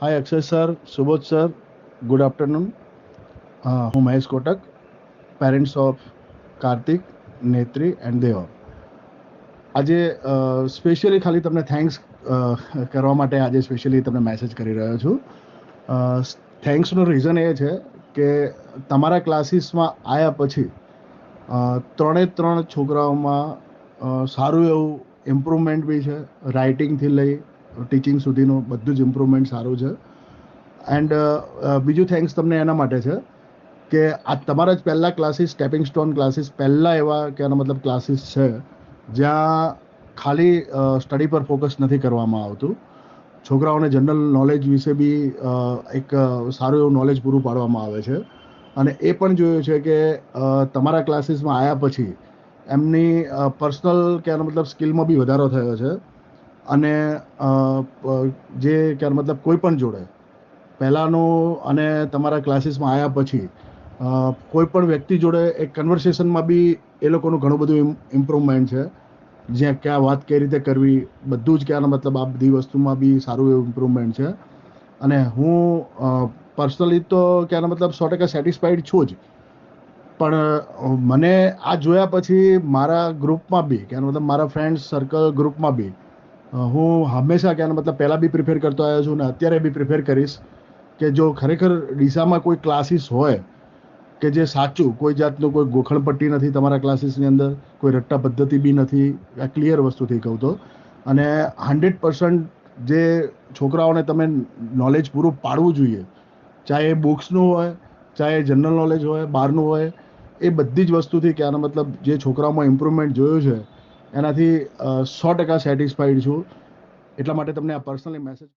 Hi Akshay sir, Subodh sir, good afternoon. હું Mahesh Kotak, parents of Kartik, Netri and Dev. આજે specially ખાલી તમને થેન્ક્સ કરવા માટે આજે સ્પેશિયલી તમને મેસેજ કરી રહ્યો છું. થેન્ક્સનું રીઝન એ છે કે તમારા ક્લાસીસમાં આવ્યા પછી ત્રણ છોકરાઓમાં સારું એવું ઇમ્પ્રુવમેન્ટ બી છે. રાઇટિંગથી લઈ ટીચિંગ સુધીનું બધું જ ઇમ્પ્રુવમેન્ટ સારું છે. એન્ડ બીજું થેન્ક્સ તમને એના માટે છે કે આ તમારા જ પહેલાં ક્લાસીસ, સ્ટેપિંગ સ્ટોન ક્લાસીસ, પહેલાં એવા કહેવાનો મતલબ ક્લાસીસ છે જ્યાં ખાલી સ્ટડી પર ફોકસ નથી કરવામાં આવતું. છોકરાઓને જનરલ નોલેજ વિશે બી એક સારું એવું નોલેજ પૂરું પાડવામાં આવે છે. અને એ પણ જોયું છે કે તમારા ક્લાસીસમાં આવ્યા પછી એમની પર્સનલ કહેવાનો મતલબ સ્કિલમાં બી વધારો થયો છે. અને જે કહેવાનો મતલબ કોઈ પણ જોડે પહેલાંનું અને તમારા ક્લાસીસમાં આવ્યા પછી કોઈ પણ વ્યક્તિ જોડે એક કન્વર્સેશનમાં બી એ લોકોનું ઘણું બધું ઇમ્પ્રુવમેન્ટ છે. જ્યાં ક્યાં વાત કઈ રીતે કરવી, બધું જ કહેવાનો મતલબ આ બધી વસ્તુમાં બી સારું એવું ઇમ્પ્રુવમેન્ટ છે. અને હું પર્સનલી તો કહેવાનો મતલબ 100% સેટિસ્ફાઈડ છું જ. પણ મને આ જોયા પછી મારા ગ્રુપમાં બી કહેવાનો મતલબ મારા ફ્રેન્ડ્સ સર્કલ ગ્રુપમાં બી હું હંમેશા કહેવાનો મતલબ પહેલાં બી પ્રિફેર કરતો આવ્યો છું ને અત્યારે બી પ્રિફેર કરીશ કે જો ખરેખર ડીસામાં કોઈ ક્લાસીસ હોય કે જે સાચું, કોઈ જાતનું કોઈ ગોખણપટ્ટી નથી તમારા ક્લાસીસની અંદર, કોઈ રટ્ટા પદ્ધતિ બી નથી, આ ક્લિયર વસ્તુથી કહું તો, અને 100% જે છોકરાઓને તમે નોલેજ પૂરું પાડવું જોઈએ, ચાહે એ બુક્સનું હોય, ચાહે જનરલ નોલેજ હોય, બહારનું હોય, એ બધી જ વસ્તુથી કે આનો મતલબ જે છોકરાઓમાં ઇમ્પ્રુવમેન્ટ જોયું છે એનાથી 100% સેટિસ્ફાઈડ છું. એટલા માટે તમને આ પર્સનલી મેસેજ